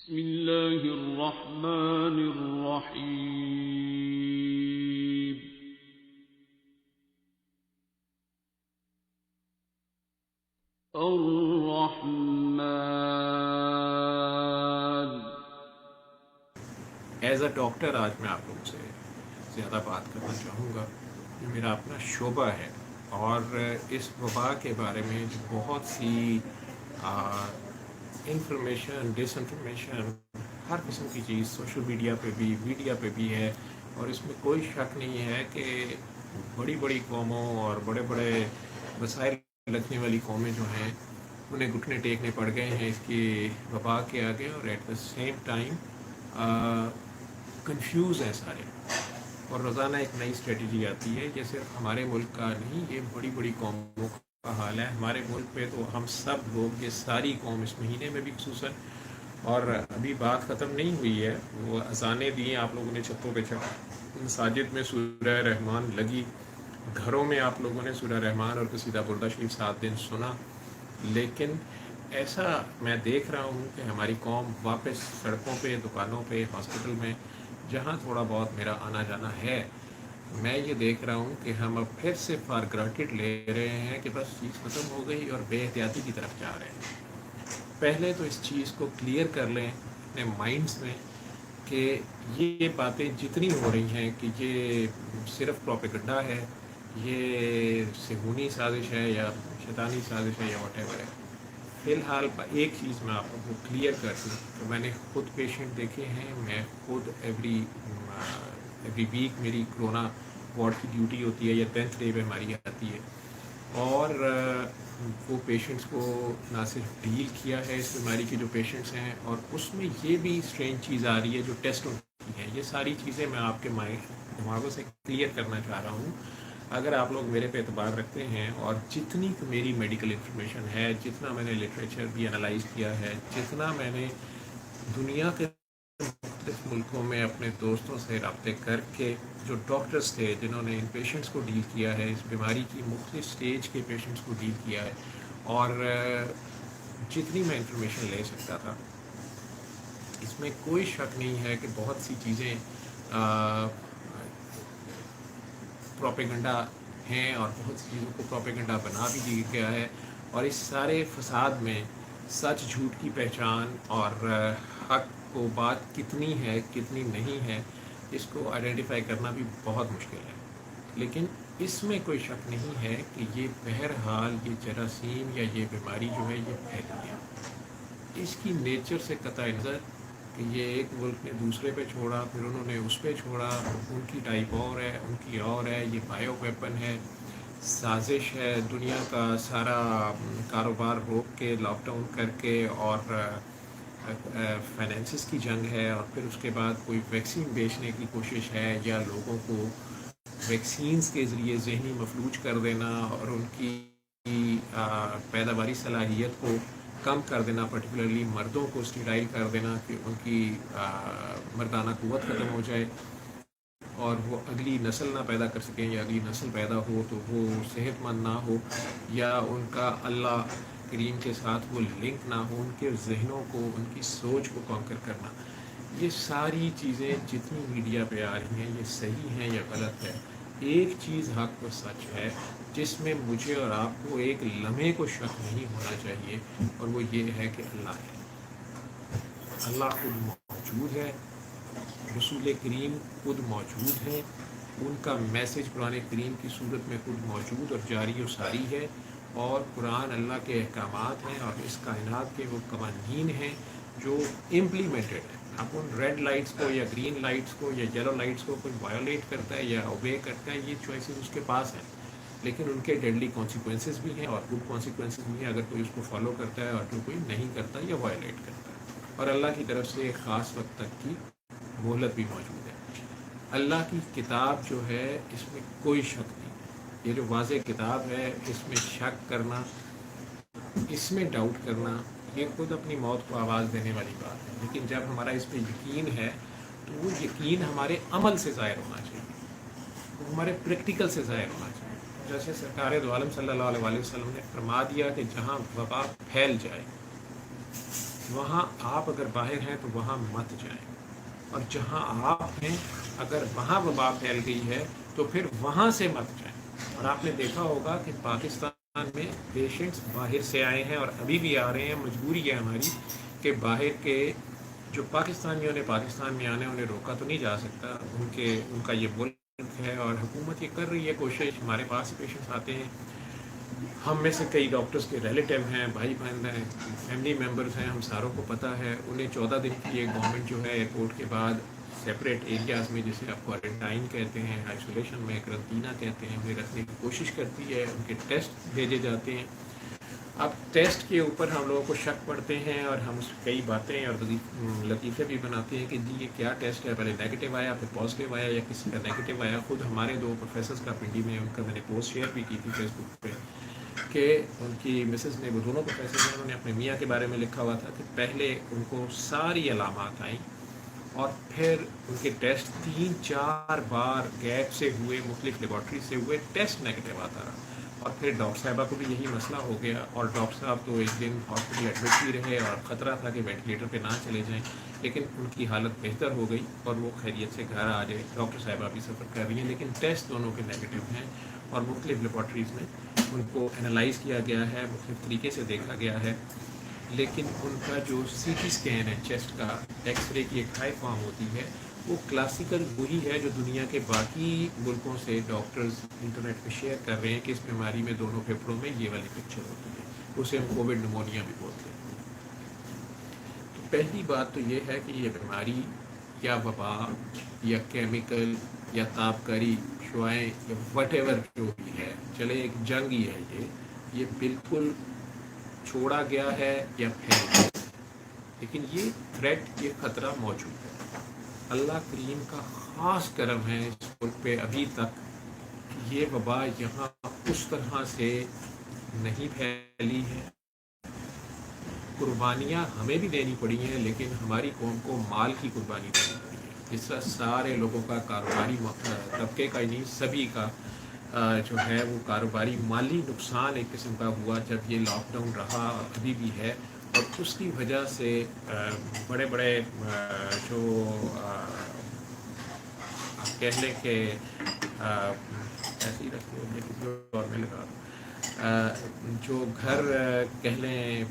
بسم الله الرحمن الرحيم. الرحمن. ایز اے ڈاکٹر آج میں آپ لوگوں سے زیادہ بات کرنا چاہوں گا. یہ میرا اپنا شعبہ ہے اور اس وبا کے بارے میں جو بہت سی انفارمیشن ڈس انفارمیشن ہر قسم کی چیز سوشل میڈیا پہ بھی ہے، اور اس میں کوئی شک نہیں ہے کہ بڑی بڑی قوموں اور بڑے بڑے وسائل رکھنے والی قومیں جو ہیں انہیں گھٹنے ٹیکنے پڑ گئے ہیں اس کی وبا کے آگے، اور at the same time confuse ہیں سارے. اور روزانہ ایک نئی اسٹریٹجی آتی ہے. یہ صرف ہمارے ملک کا نہیں، یہ بڑی بڑی قوموں کا حال ہے. ہمارے ملک پہ تو ہم سب لوگ، یہ ساری قوم اس مہینے میں بھی خصوصاً، اور ابھی بات ختم نہیں ہوئی ہے، وہ اذانیں دی ہیں آپ لوگوں نے چھتوں پہ چڑھا، مساجد میں سورہ رحمان لگی، گھروں میں آپ لوگوں نے سورہ رحمان اور قصیدہ بردہ شریف 7 دن سنا. لیکن ایسا میں دیکھ رہا ہوں کہ ہماری قوم واپس سڑکوں پہ، دکانوں پہ، ہاسپٹل میں جہاں تھوڑا بہت میرا آنا جانا ہے، میں یہ دیکھ رہا ہوں کہ ہم اب پھر سے فار گرانٹیڈ لے رہے ہیں کہ بس چیز ختم ہو گئی اور بے احتیاطی کی طرف جا رہے ہیں. پہلے تو اس چیز کو کلیئر کر لیں اپنے مائنڈس میں کہ یہ باتیں جتنی ہو رہی ہیں کہ یہ صرف پروپیگنڈا ہے، یہ صہیونی سازش ہے یا شیطانی سازش ہے یا واٹ ایور ہے. فی الحال ایک چیز میں آپ کو کلیئر کر دوں کہ میں نے خود پیشنٹ دیکھے ہیں. میں خود ایوری ویک میری کرونا وارڈ کی ڈیوٹی ہوتی ہے یا 10th ڈے پہ ہماری آتی ہے، اور وہ پیشنٹس کو نہ صرف ڈیل کیا ہے اس بیماری کے جو پیشنٹس ہیں، اور اس میں یہ بھی اسٹرینج چیز آ رہی ہے جو ٹیسٹ ہوتی ہے. یہ ساری چیزیں میں آپ کے دماغوں سے کلیئر کرنا چاہ رہا ہوں. اگر آپ لوگ میرے پہ اعتبار رکھتے ہیں، اور جتنی میری میڈیکل انفارمیشن ہے، جتنا میں نے لٹریچر بھی انالائز کیا ہے، جتنا میں نے دنیا کے مختلف ملکوں میں اپنے دوستوں سے رابطے کر کے، جو ڈاکٹرز تھے جنہوں نے ان پیشنٹس کو ڈیل کیا ہے، اس بیماری کی مختلف سٹیج کے پیشنٹس کو ڈیل کیا ہے، اور جتنی میں انفارمیشن لے سکتا تھا، اس میں کوئی شک نہیں ہے کہ بہت سی چیزیں پروپیگنڈا ہیں، اور بہت سی چیزوں کو پروپیگنڈا بنا بھی دیا گیا ہے. اور اس سارے فساد میں سچ جھوٹ کی پہچان اور حق کو بات کتنی ہے کتنی نہیں ہے، اس کو آئیڈینٹیفائی کرنا بھی بہت مشکل ہے. لیکن اس میں کوئی شک نہیں ہے کہ یہ بہرحال یہ جراثیم یا یہ بیماری جو ہے یہ پھیلی ہے. اس کی نیچر سے قطع نظر کہ یہ ایک ملک نے دوسرے پہ چھوڑا، پھر انہوں نے اس پہ چھوڑا، ان کی ٹائپ اور ہے، ان کی اور ہے، یہ بایو ویپن ہے، سازش ہے، دنیا کا سارا کاروبار روک کے لاک ڈاؤن کر کے، اور فائنینسز کی جنگ ہے، اور پھر اس کے بعد کوئی ویکسین بیچنے کی کوشش ہے، یا لوگوں کو ویکسینز کے ذریعے ذہنی مفلوج کر دینا اور ان کی پیداواری صلاحیت کو کم کر دینا، پرٹیکولرلی مردوں کو اسٹیرائل کر دینا کہ ان کی مردانہ قوت ختم ہو جائے اور وہ اگلی نسل نہ پیدا کر سکیں، یا اگلی نسل پیدا ہو تو وہ صحت مند نہ ہو، یا ان کا اللہ کریم کے ساتھ وہ لنک نہ ہو، ان کے ذہنوں کو، ان کی سوچ کو کانکر کرنا. یہ ساری چیزیں جتنی میڈیا پہ آ رہی ہیں یہ صحیح ہیں یا غلط ہے. ایک چیز حق و سچ ہے جس میں مجھے اور آپ کو ایک لمحے کو شک نہیں ہونا چاہیے، اور وہ یہ ہے کہ اللہ ہے. اللہ خود موجود ہے، رسول کریم خود موجود ہیں، ان کا میسج قرآن کریم کی صورت میں خود موجود اور جاری و ساری ہے، اور قرآن اللہ کے احکامات ہیں اور اس کائنات کے وہ قوانین ہیں جو امپلیمنٹڈ ہیں. اب ان ریڈ لائٹس کو یا گرین لائٹس کو یا یلو لائٹس کو کوئی وائولیٹ کرتا ہے یا اوبے کرتا ہے، یہ چوائسیز اس کے پاس ہیں، لیکن ان کے ڈیڈلی کانسیکوینسز بھی ہیں اور گڈ کانسیکوینسز بھی ہیں اگر کوئی اس کو فالو کرتا ہے اور جو کوئی نہیں کرتا یا وائولیٹ کرتا ہے. اور اللہ کی طرف سے ایک خاص وقت تک کی مہلت بھی موجود ہے. اللہ کی کتاب جو ہے اس میں کوئی شک نہیں. یہ جو واضح کتاب ہے اس میں شک کرنا، اس میں ڈاؤٹ کرنا، یہ خود اپنی موت کو آواز دینے والی بات ہے. لیکن جب ہمارا اس پہ یقین ہے تو وہ یقین ہمارے عمل سے ظاہر ہونا چاہیے، وہ ہمارے پریکٹیکل سے ظاہر ہونا چاہیے. جیسے سرکار دو عالم صلی اللہ علیہ وسلم نے فرما دیا کہ جہاں وبا پھیل جائے، وہاں آپ اگر باہر ہیں تو وہاں مت جائیں، اور جہاں آپ ہیں اگر وہاں وبا پھیل گئی ہے تو پھر وہاں سے مت جائیں۔ اور آپ نے دیکھا ہوگا کہ پاکستان میں پیشنٹس باہر سے آئے ہیں اور ابھی بھی آ رہے ہیں، مجبوری ہے ہماری کہ باہر کے جو پاکستانیوں نے پاکستان میں آنے انہیں روکا تو نہیں جا سکتا، ان کا یہ ملک ہے، اور حکومت یہ کر رہی ہے کوشش۔ ہمارے پاس ہی پیشنٹس آتے ہیں، ہم میں سے کئی ڈاکٹرز کے ریلیٹیو ہیں، بھائی بہن ہیں، فیملی ممبرز ہیں، ہم ساروں کو پتہ ہے۔ انہیں 14 دن کی ایک گورنمنٹ جو ہے ایئرپورٹ کے بعد سیپریٹ ایریاز میں، جسے آپ کوارنٹائن کہتے ہیں، آئسولیشن میں قرنطینہ کہتے ہیں، انہیں رکھنے کی کوشش کرتی ہے، ان کے ٹیسٹ بھیجے جاتے ہیں۔ اب ٹیسٹ کے اوپر ہم لوگوں کو شک پڑتے ہیں، اور ہم اس کئی باتیں اور لطیفے بھی بناتے ہیں کہ جی یہ کیا ٹیسٹ ہے، پہلے نیگیٹو آیا پھر پازیٹیو آیا، یا کسی کا نیگیٹو آیا۔ خود ہمارے 2 پروفیسرز کا پنڈی میں، ان کا میں نے پوسٹ شیئر بھی کی تھی فیس بک پہ، کہ ان کی مسز نے، وہ دونوں پروفیسر ہیں، انہوں نے اپنے میاں کے بارے میں لکھا ہوا تھا کہ پہلے ان کو ساری علامات آئیں، اور پھر ان کے ٹیسٹ 3-4 بار گیپ سے ہوئے، مختلف لیبارٹری سے ہوئے، ٹیسٹ نیگیٹو آتا رہا، اور پھر ڈاکٹر صاحبہ کو بھی یہی مسئلہ ہو گیا، اور ڈاکٹر صاحب تو ایک دن ہاسپٹل ایڈمٹ بھی رہے، اور خطرہ تھا کہ وینٹیلیٹر پہ نہ چلے جائیں، لیکن ان کی حالت بہتر ہو گئی اور وہ خیریت سے گھر آ جائے۔ ڈاکٹر صاحبہ بھی سفر کر رہی ہیں، لیکن ٹیسٹ دونوں کے نیگیٹو ہیں، اور مختلف لیبارٹریز میں ان کو انالائز کیا گیا ہے، مختلف طریقے سے دیکھا گیا ہے، لیکن ان کا جو سی ٹی اسکین ہے چیسٹ کا، ایکس رے کی ایک ہائی فارم ہوتی ہے، وہ کلاسیکل وہی ہے جو دنیا کے باقی ملکوں سے ڈاکٹرز انٹرنیٹ پہ شیئر کر رہے ہیں کہ اس بیماری میں دونوں پھیپھڑوں میں یہ والی پکچر ہوتی ہے، اسے ہم کووڈ نمونیا بھی بولتے ہیں۔ تو پہلی بات تو یہ ہے کہ یہ بیماری یا وبا یا کیمیکل یا تابکاری شعائیں یا وٹ ایور جو بھی ہے، چلے ایک جنگ ہی ہے، یہ بالکل چھوڑا گیا ہے یا پھیل گیا ہے، لیکن یہ تھریٹ، یہ خطرہ موجود ہے۔ اللہ کریم کا خاص کرم ہے اس ملک پہ ابھی تک کہ یہ وبا یہاں اس طرح سے نہیں پھیلی ہے۔ قربانیاں ہمیں بھی دینی پڑی ہیں، لیکن ہماری قوم کو مال کی قربانی دینی پڑی ہے، جس طرح سارے لوگوں کا کاروباری طبقے کا ہی نہیں، سبھی کا جو ہے وہ کاروباری مالی نقصان ایک قسم کا ہوا جب یہ لاک ڈاؤن رہا، ابھی بھی ہے، اور اس کی وجہ سے بڑے بڑے جو آپ کہہ لیں کہ ایسے ہی رکھتے ہیں کسی اور میں لگا دوں، جو گھر کہہ لیں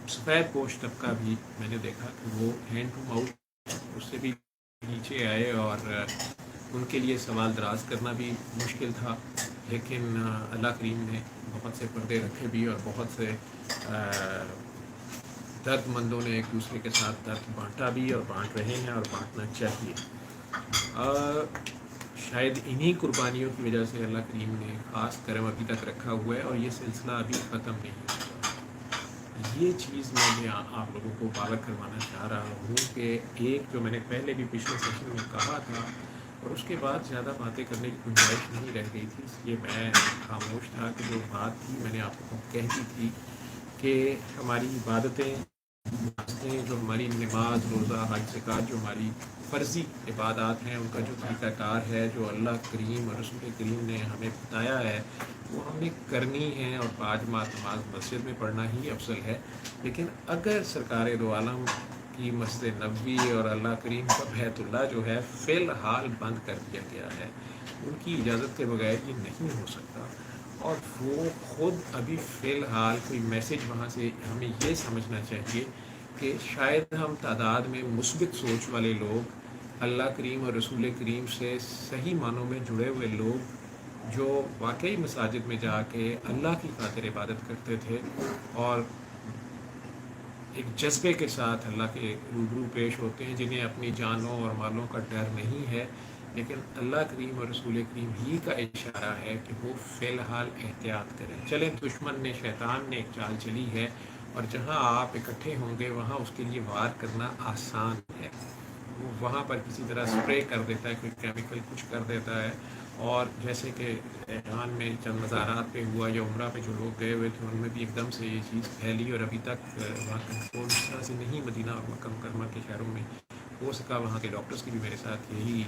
سفید پوش طبقہ بھی میں نے دیکھا کہ وہ ہینڈ ٹو ماؤتھ اس سے بھی نیچے آئے، اور ان کے لیے سوال دراز کرنا بھی مشکل تھا، لیکن اللہ کریم نے بہت سے پردے رکھے بھی، اور بہت سے درد مندوں نے ایک دوسرے کے ساتھ درد بانٹا بھی، اور بانٹ رہے ہیں، اور بانٹنا چاہیے۔ شاید انہی قربانیوں کی وجہ سے اللہ کریم نے خاص کرم ابھی تک رکھا ہوا ہے، اور یہ سلسلہ ابھی ختم نہیں ہوا۔ یہ چیز میں آپ لوگوں کو باور کروانا چاہ رہا ہوں کہ ایک جو میں نے پہلے بھی پچھلے سیشن میں کہا تھا، اور اس کے بعد زیادہ باتیں کرنے کی گنجائش نہیں رہ گئی تھی، اس لیے میں خاموش تھا کہ جو بات تھی میں نے آپ کو کہہ دی تھی کہ ہماری عبادتیں، جو ہماری نماز، روزہ، حج، زکوٰۃ، جو ہماری فرضی عبادات ہیں، ان کا جو طریقہ کار ہے، جو اللہ کریم اور رسول کریم نے ہمیں بتایا ہے، وہ ہم نے کرنی ہے، اور 5 نماز مسجد میں پڑھنا ہی افضل ہے۔ لیکن اگر سرکار دو عالم کی مسجد نبوی اور اللہ کریم کا بیت اللہ جو ہے فی الحال بند کر دیا گیا ہے، ان کی اجازت کے بغیر یہ نہیں ہو سکتا، اور وہ خود ابھی فی الحال کوئی میسج وہاں سے ہمیں یہ سمجھنا چاہیے کہ شاید ہم تعداد میں مثبت سوچ والے لوگ، اللہ کریم اور رسول کریم سے صحیح معنوں میں جڑے ہوئے لوگ، جو واقعی مساجد میں جا کے اللہ کی خاطر عبادت کرتے تھے، اور ایک جذبے کے ساتھ اللہ کے روبرو پیش ہوتے ہیں، جنہیں اپنی جانوں اور مالوں کا ڈر نہیں ہے، لیکن اللہ کریم اور رسول کریم ہی کا اشارہ ہے کہ وہ فی الحال احتیاط کریں۔ چلیں، دشمن نے، شیطان نے ایک چال چلی ہے، اور جہاں آپ اکٹھے ہوں گے وہاں اس کے لیے وار کرنا آسان ہے، وہ وہاں پر کسی طرح سپرے کر دیتا ہے، کوئی کیمیکل کچھ کر دیتا ہے، اور جیسے کہ ایران میں چند مزارات پہ ہوا، یا عمرہ پہ جو لوگ گئے ہوئے تھے ان میں بھی ایک دم سے یہ چیز پھیلی، اور ابھی تک وہاں کنٹرول اس طرح سے نہیں، مدینہ اور مکہ مکرمہ کے شہروں میں ہو سکا۔ وہاں کے ڈاکٹرز کی بھی میرے ساتھ یہی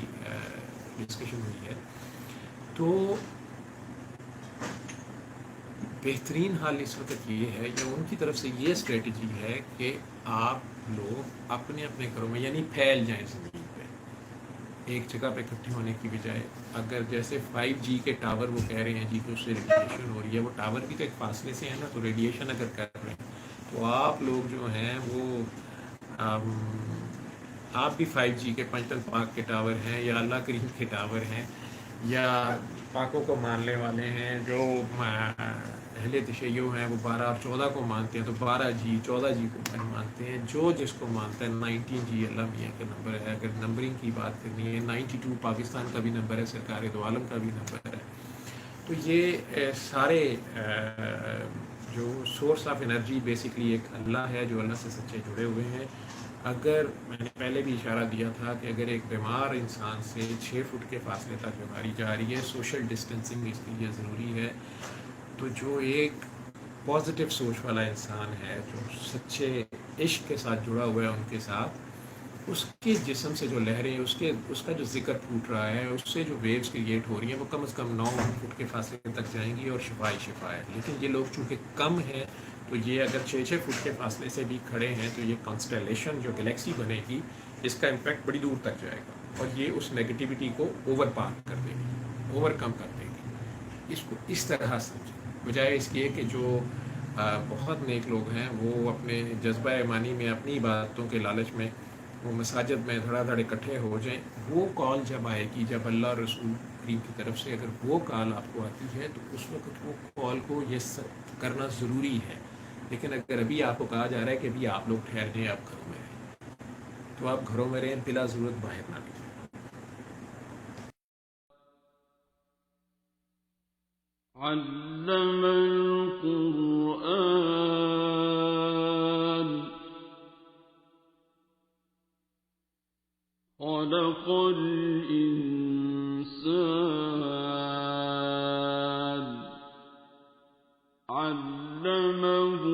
ڈسکشن ہوئی ہے۔ تو بہترین حال اس وقت یہ ہے یا ان کی طرف سے یہ اسٹریٹجی ہے کہ آپ لوگ اپنے اپنے گھروں میں یعنی پھیل جائیں زمین پہ، ایک جگہ پہ اکٹھے ہونے کی بجائے. اگر جیسے 5G کے ٹاور وہ کہہ رہے ہیں جی کہ اس سے ریڈیشن ہو رہی ہے، وہ ٹاور بھی تو ایک فاصلے سے ہے نا، تو ریڈیشن اگر کر رہے ہیں تو آپ لوگ جو ہیں وہ آپ بھی 5G کے پنجتن پاک کے ٹاور ہیں یا اللہ کریم کے ٹاور ہیں یا پاکوں کو ماننے والے ہیں جو اہل تشیع ہیں وہ 12 اور 14 کو مانتے ہیں تو 12G 14G کو مانتے ہیں. جو جس کو مانتا ہے 19G اللہ میاں کا نمبر ہے. اگر نمبرنگ کی بات کرنی ہے 92 پاکستان کا بھی نمبر ہے، سرکار دو عالم کا بھی نمبر ہے. تو یہ سارے جو سورس آف انرجی بیسکلی ایک اللہ ہے جو اللہ سے سچے جڑے ہوئے ہیں. اگر میں نے پہلے بھی اشارہ دیا تھا کہ اگر ایک بیمار انسان سے 6 فٹ کے فاصلے تک بیماری جا رہی ہے، سوشل ڈسٹینسنگ اس کے لیے ضروری ہے. تو جو ایک پازیٹیو سوچ والا انسان ہے جو سچے عشق کے ساتھ جڑا ہوا ہے ان کے ساتھ، اس کے جسم سے جو لہریں اس کا جو ذکر پھوٹ رہا ہے، اس سے جو ویوز کریٹ ہو رہی ہیں وہ کم از کم 9 فٹ کے فاصلے تک جائیں گی اور شفا ہے. لیکن یہ لوگ چونکہ کم ہیں تو یہ اگر 6 فٹ کے فاصلے سے بھی کھڑے ہیں تو یہ کانسٹیلیشن جو گلیکسی بنے گی اس کا امپیکٹ بڑی دور تک جائے گا اور یہ اس نیگیٹیوٹی کو اوور پار کر دے گی، اوور کم کر دے گی. اس کو اس طرح سمجھیں بجائے اس کے کہ جو بہت نیک لوگ ہیں وہ اپنے جذبہ ایمانی میں اپنی عبادتوں کے لالچ میں وہ مساجد میں دھڑا دھڑ اکٹھے ہو جائیں. وہ کال جب آئے گی، جب اللہ اور رسول کریم کی طرف سے اگر وہ کال آپ کو آتی ہے تو اس وقت وہ کال کو یہ سب کرنا ضروری ہے. لیکن اگر ابھی آپ کو کہا جا رہا ہے کہ ابھی آپ لوگ ٹھہر جائیں، آپ گھروں میں رہیں، تو آپ گھروں میں رہیں، بلا ضرورت باہر نہ نکلیں. علم القرآن خلق الإنسان علمه